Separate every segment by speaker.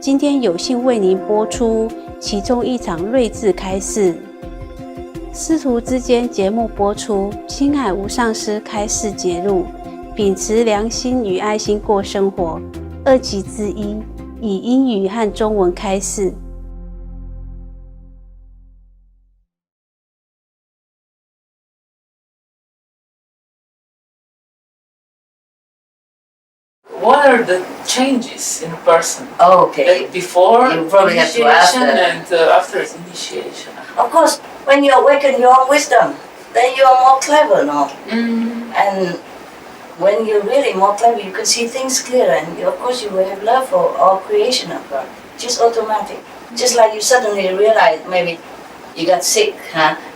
Speaker 1: 今天有幸为您播出其中一场睿智开示。师徒之间节目播出，亲爱无上师开示节录，秉持良心与爱心过生活。2集之一，以英语和中文开示。
Speaker 2: What are the changes in a person?
Speaker 3: Okay.
Speaker 2: Like before
Speaker 3: You probably have to ask
Speaker 2: initiation and after initiation.
Speaker 3: Of course, when you awaken your own wisdom, then you are more clever, no? And when you're really more clever, you can see things clearer, and of course you will have love for all creation of God. Just automatic. Just like you suddenly realize maybe you got sick,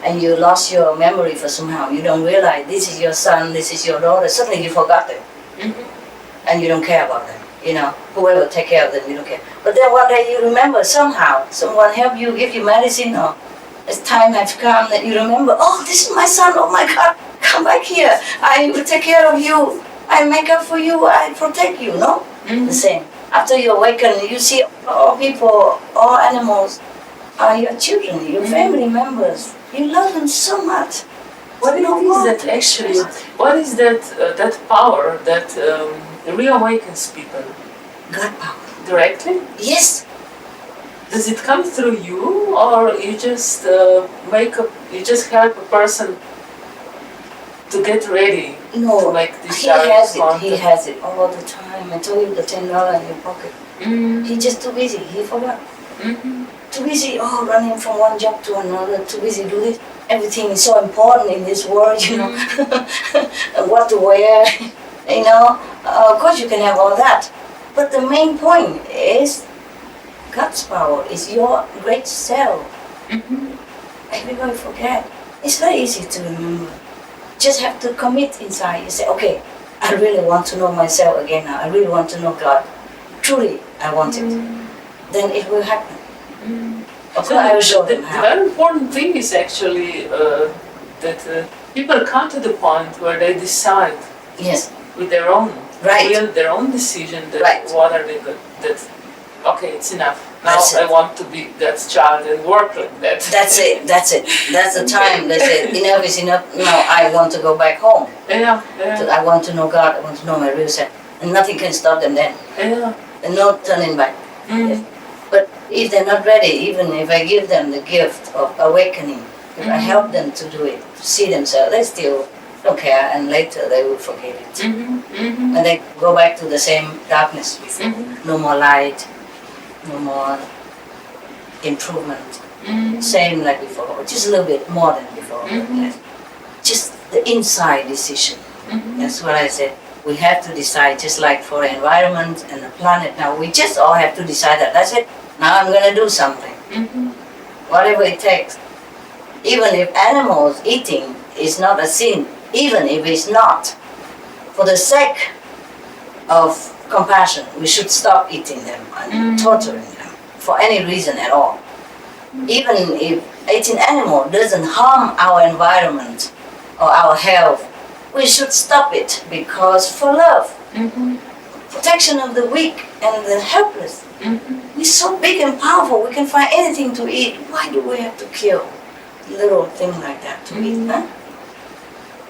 Speaker 3: and you lost your memory for somehow. You don't realize this is your son, this is your daughter. Suddenly you forgot them. And you don't care about them. You know, whoever take care of them, you don't care. But then one day you remember somehow, someone help you, give you medicine, or as time has come that you remember, oh, this is my son, oh my God, come back here. I will take care of you. I make up for you, I protect you, no? The same. After you awaken, you see all people, all animals are your children, your family members. You love them so much.
Speaker 2: What is that actually? What is that power that reawakens people?
Speaker 3: God power.
Speaker 2: Directly?
Speaker 3: Yes.
Speaker 2: Does it come through you, or you just you just help a person to get ready to make this
Speaker 3: he has it all the time. I told you the $10 in your pocket. He's just too busy. He forgot. Too busy, running from one job to another. Too busy do this. Everything is so important in this world, you know. What to wear, you know. Of course, you can have all that, but the main point is God's power is your great self. Everybody forget. It's very easy to remember. Just have to commit inside. You say, okay, I really want to know myself again now. I really want to know God. Truly, I want it. Then it will happen. Of course, I will show them how.
Speaker 2: The very important thing is actually that people come to the point where they decide with their own their own decision that what are they good. That okay, it's enough. Now I want to be that child and work like that.
Speaker 3: That's it. That's the time. That's it. Enough is enough. Now I want to go back home. I want to know God. I want to know my real self. And nothing can stop them then. And no turning back. But if they're not ready, even if I give them the gift of awakening, if I help them to do it, to see themselves, they still don't care, and later they will forget it. And they go back to the same darkness before. No more light, no more improvement. Same like before, just a little bit more than before. Just the inside decision. That's what I said. We have to decide, just like for the environment and the planet now, we just all have to decide that. That's it. Now I'm going to do something. Whatever it takes. Even if animals eating is not a sin, even if it's not, for the sake of compassion, we should stop eating them and torturing them for any reason at all. Even if eating animal doesn't harm our environment or our health, we should stop it because for love, protection of the weak and the helpless. We're so big and powerful, we can find anything to eat. Why do we have to kill little things like that to eat?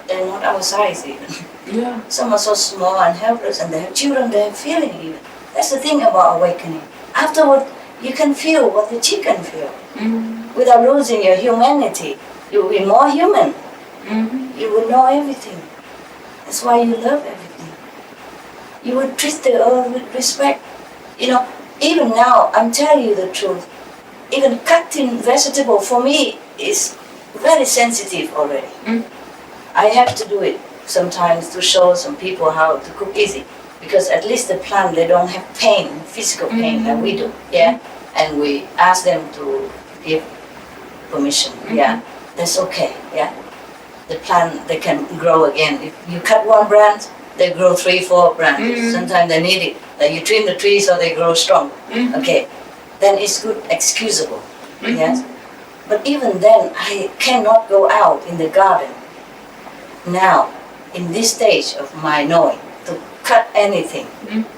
Speaker 3: They're not our size even. Some are so small and helpless, and they have children, they have feeling even. That's the thing about awakening. Afterward, you can feel what the chicken feel. Without losing your humanity, you will be more human. You will know everything. That's why you love everything. You will treat the earth with respect. You know, even now, I'm telling you the truth. Even cutting vegetable for me is very sensitive already. I have to do it sometimes to show some people how to cook easy. Because at least the plant, they don't have pain, physical pain like we do. And we ask them to give permission. That's okay. The plant, they can grow again. If you cut one branch, they grow 3-4 branches. Sometimes they need it. Like you trim the tree so they grow strong. Okay, then it's good, excusable. Yes. But even then, I cannot go out in the garden now, in this stage of my knowing, to cut anything,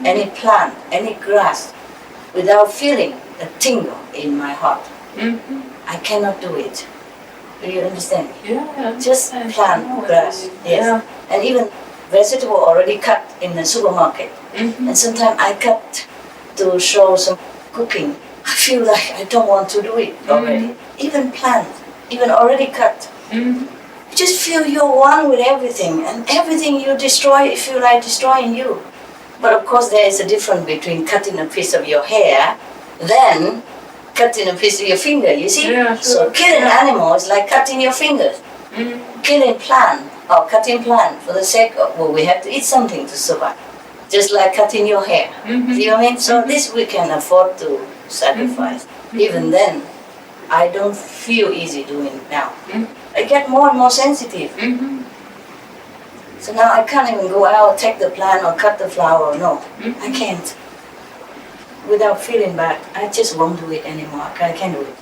Speaker 3: any plant, any grass. without feeling a tingle in my heart. I cannot do it. Do you understand me?
Speaker 2: Yeah.
Speaker 3: Just plant grass, yes. Yeah. And even vegetable already cut in the supermarket. And sometimes I cut to show some cooking. I feel like I don't want to do it already. Even plant, even already cut. You just feel you're one with everything, and everything you destroy, you feel like destroying you. But of course there is a difference between cutting a piece of your hair than cutting a piece of your finger, you see?
Speaker 2: Yeah, sure.
Speaker 3: So killing animals is like cutting your fingers. Killing plant or cutting plant for the sake of, well, we have to eat something to survive. Just like cutting your hair. Do you know what I mean? So this we can afford to sacrifice. Even then, I don't feel easy doing it now. I get more and more sensitive. So now I can't even go out, take the plant or cut the flower. No, I can't. Without feeling bad, I just won't do it anymore. I can't do it.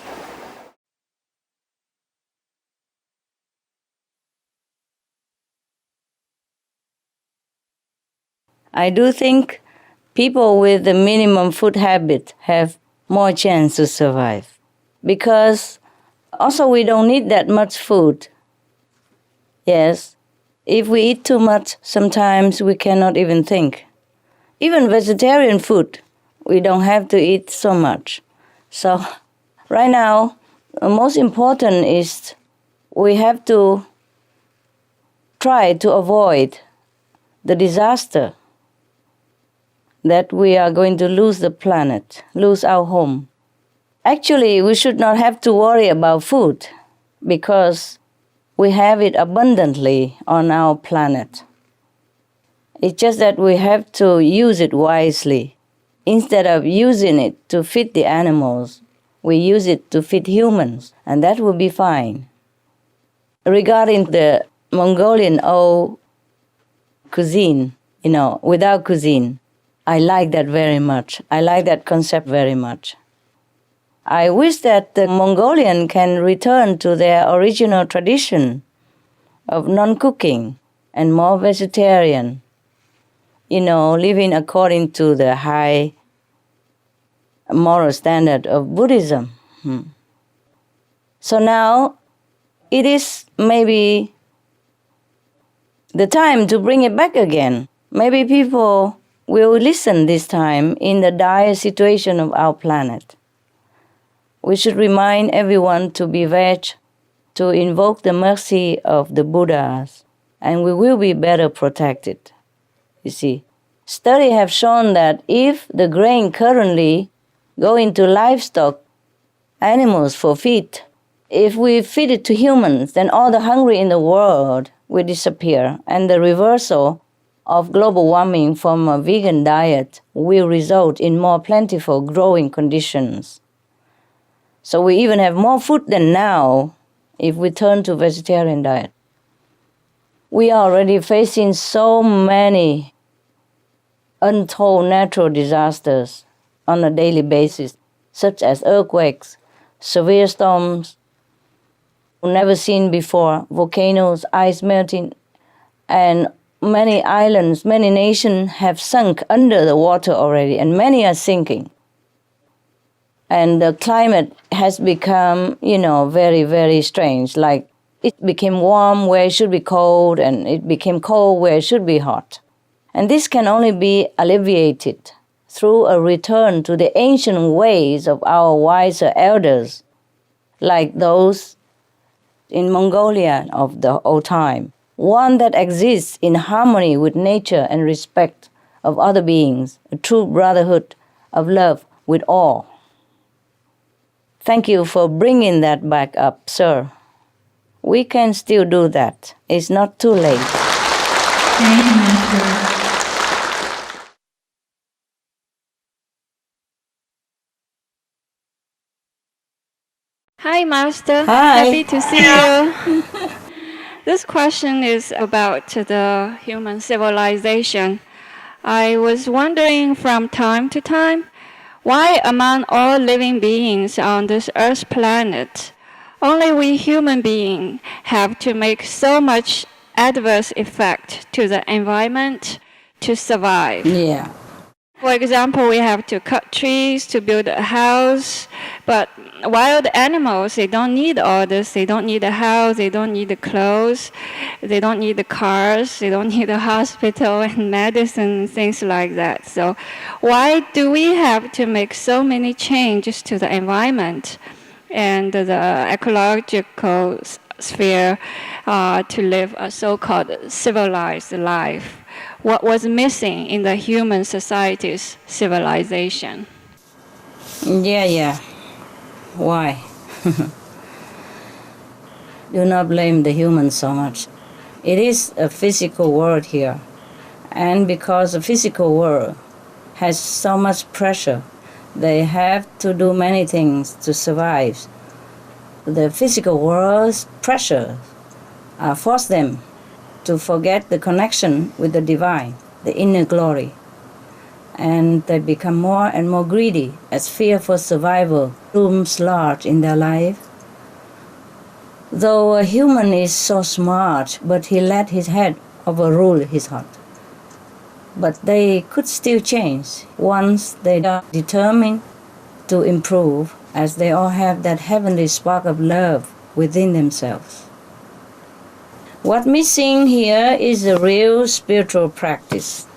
Speaker 3: I do think people with the minimum food habit have more chance to survive. Because also we don't need that much food. Yes, if we eat too much, sometimes we cannot even think. Even vegetarian food, we don't have to eat so much. So right now, the most important is we have to try to avoid the disaster that we are going to lose the planet, lose our home. Actually, we should not have to worry about food because we have it abundantly on our planet. It's just that we have to use it wisely. Instead of using it to feed the animals, we use it to feed humans, and that will be fine. Regarding the Mongolian old cuisine, without cuisine, I like that very much. I like that concept very much. I wish that the Mongolian can return to their original tradition of non-cooking and more vegetarian, living according to the high moral standard of Buddhism. So now it is maybe the time to bring it back again. Maybe people will listen this time in the dire situation of our planet. We should remind everyone to be veg, to invoke the mercy of the Buddhas, and we will be better protected. You see, studies have shown that if the grain currently go into livestock, animals for feed, if we feed it to humans, then all the hungry in the world will disappear, and the reversal of global warming from a vegan diet will result in more plentiful growing conditions. So we even have more food than now if we turn to vegetarian diet. We are already facing so many untold natural disasters on a daily basis, such as earthquakes, severe storms, never seen before, volcanoes, ice melting, and many islands, many nations have sunk under the water already, and many are sinking. And the climate has become, very, very strange. Like it became warm where it should be cold, and it became cold where it should be hot. And this can only be alleviated through a return to the ancient ways of our wiser elders, like those in Mongolia of the old time. One that exists in harmony with nature and respect of other beings, a true brotherhood of love with all. Thank you for bringing that back up, sir. We can still do that. It's not too late.
Speaker 2: Thank you, Master.
Speaker 4: Hi, Master.
Speaker 3: Hi.
Speaker 4: Happy to see you. This question is about the human civilization. I was wondering from time to time, why among all living beings on this Earth planet, only we human beings have to make so much adverse effect to the environment to survive?
Speaker 3: Yeah.
Speaker 4: For example, we have to cut trees to build a house, but wild animals, they don't need all this. They don't need a house, they don't need the clothes, they don't need the cars, they don't need a hospital and medicine, things like that. So why do we have to make so many changes to the environment and the ecological sphere to live a so-called civilized life? What was missing in the human society's civilization?
Speaker 3: Yeah. Why? Do not blame the humans so much. It is a physical world here. And because the physical world has so much pressure, they have to do many things to survive. The physical world's pressure force them to forget the connection with the divine, the inner glory. And they become more and more greedy as fear for survival looms large in their life. Though a human is so smart, but he let his head overrule his heart. But they could still change once they are determined to improve, as they all have that heavenly spark of love within themselves. What's missing here is a real spiritual practice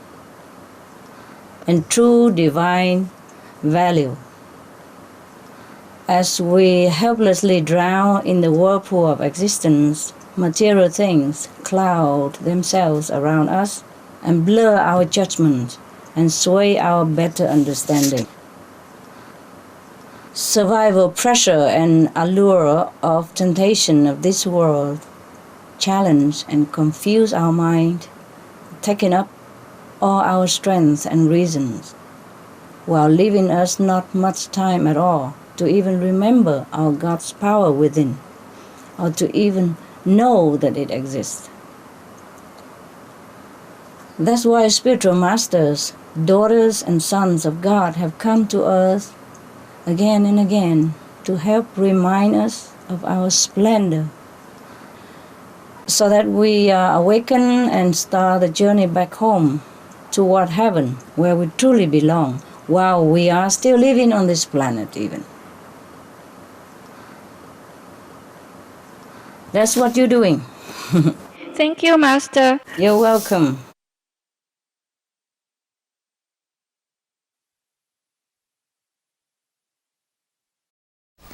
Speaker 3: and true divine value. As we helplessly drown in the whirlpool of existence, material things cloud themselves around us and blur our judgment and sway our better understanding. Survival pressure and allure of temptation of this world challenge and confuse our mind, taking up all our strength and reasons, while leaving us not much time at all to even remember our God's power within, or to even know that it exists. That's why spiritual masters, daughters and sons of God have come to us again and again to help remind us of our splendor, so that we awaken and start the journey back home toward heaven, where we truly belong, while we are still living on this planet even. That's what you're doing.
Speaker 4: Thank you, Master.
Speaker 3: You're welcome.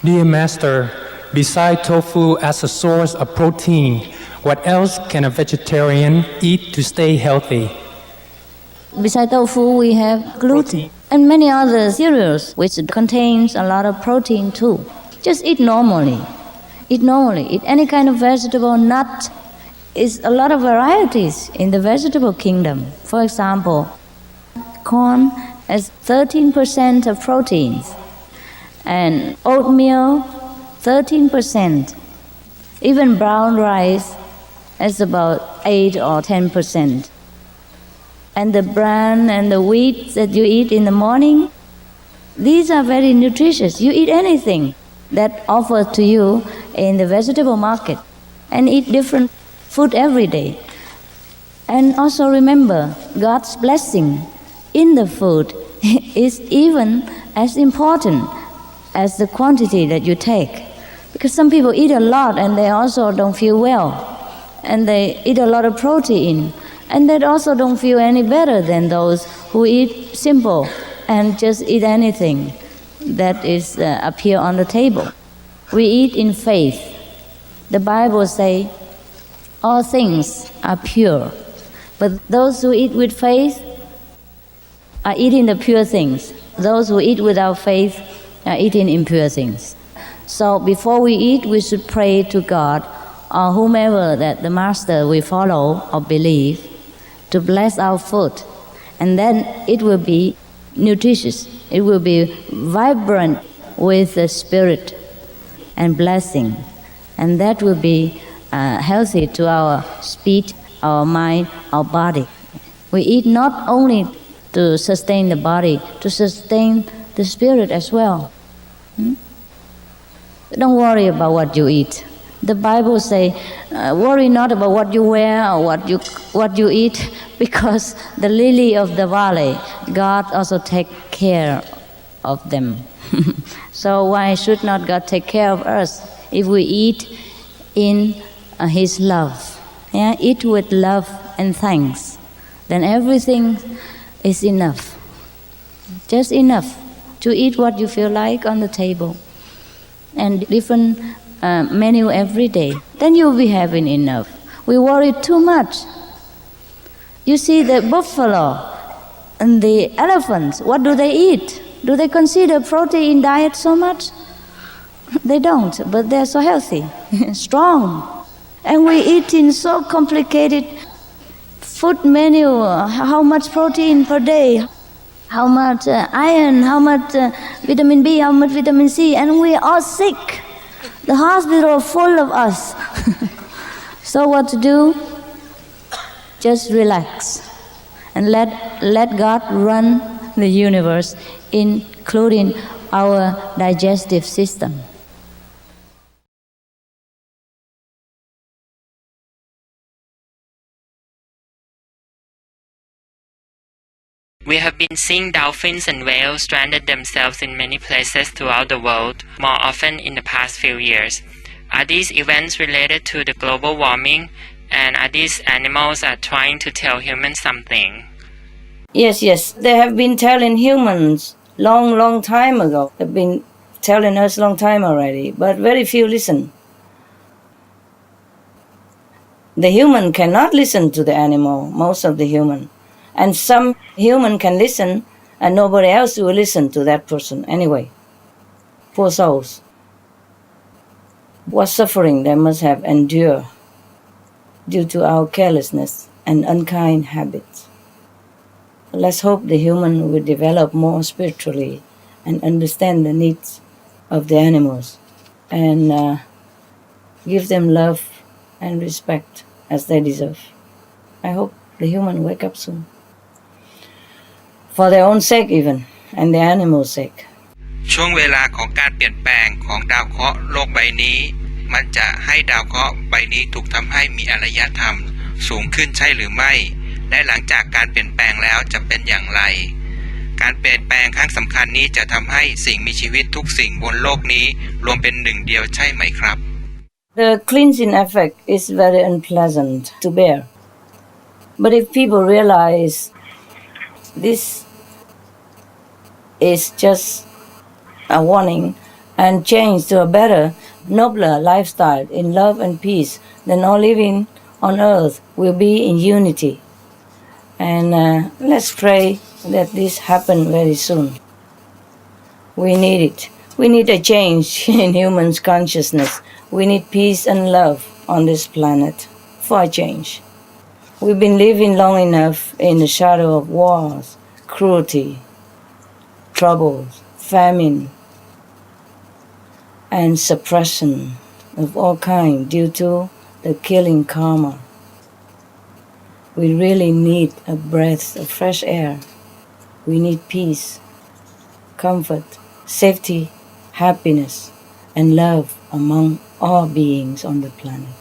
Speaker 5: Dear Master, besides tofu as a source of protein, what else can a vegetarian eat to stay healthy?
Speaker 3: Besides tofu, we have gluten and many other cereals which contains a lot of protein too. Just eat normally. Eat normally. Eat any kind of vegetable, nut. Is a lot of varieties in the vegetable kingdom. For example, corn has 13% of proteins, and oatmeal 13%. Even brown rice has about 8 or 10%. And the bran and the wheat that you eat in the morning, these are very nutritious. You eat anything that offered to you in the vegetable market, and eat different food every day. And also remember, God's blessing in the food is even as important as the quantity that you take. Because some people eat a lot and they also don't feel well. And they eat a lot of protein and they also don't feel any better than those who eat simple and just eat anything that is appear on the table. We eat in faith. The Bible says all things are pure. But those who eat with faith are eating the pure things. Those who eat without faith are eating impure things. So before we eat, we should pray to God or whomever that the Master we follow or believe to bless our food. And then it will be nutritious. It will be vibrant with the spirit and blessing. And that will be healthy to our speech, our mind, our body. We eat not only to sustain the body, to sustain the spirit as well. Don't worry about what you eat. The Bible says, worry not about what you wear or what you eat,
Speaker 6: because the lily of the valley, God also take care of them. So why should not God take care of us if we eat in His love? Yeah, eat with love and thanks. Then everything is enough. Just enough to eat what you feel like on the table. And different menu every day. Then you'll be having enough. We worry too much. You see the buffalo and the elephants, what do they eat? Do they consider protein diet so much? They don't, but they're so healthy, strong. And we eat in so complicated food menu, how much protein per day, how much iron, how much vitamin B, how much vitamin C, and we are sick. The hospital is full of us. So what to do? Just relax and let God run the universe, including our digestive system.
Speaker 7: We have been seeing dolphins and whales stranded themselves in many places throughout the world, more often in the past few years. Are these events related to the global warming, and are these animals trying to tell humans something?
Speaker 3: Yes, they have been telling humans long time ago. They've been telling us long time already, but very few listen. The human cannot listen to the animal, most of the human. And some human can listen, and nobody else will listen to that person anyway. Poor souls. What suffering they must have endured due to our carelessness and unkind habits. Let's hope the human will develop more spiritually and understand the needs of the animals and give them love and respect as they deserve. I hope the human wake up soon. For their own sake even, and the animals' sake.
Speaker 8: ช่วงเวลาของการเปลี่ยนแปลงของดาวเคราะห์โลกใบนี้มันจะให้ดาวเคราะห์ใบนี้ถูกทำให้มีอารยธรรมสูงขึ้นใช่หรือไม่และหลังจากการเปลี่ยนแปลงแล้วจะเป็นอย่างไรการเปลี่ยนแปลงครั้งสำคัญนี้จะทำให้สิ่งมีชีวิตทุกสิ่งบนโลกนี้รวมเป็นหนึ่งเดียวใช่ไหมครับ
Speaker 3: The cleansing effect is very unpleasant to bear. But if people realize this is just a warning and change to a better, nobler lifestyle in love and peace, then all living on earth will be in unity. And let's pray that this happen very soon. We need it. We need a change in humans' consciousness. We need peace and love on this planet for a change. We've been living long enough in the shadow of wars, cruelty, troubles, famine, and suppression of all kinds due to the killing karma. We really need a breath of fresh air. We need peace, comfort, safety, happiness, and love among all beings on the planet.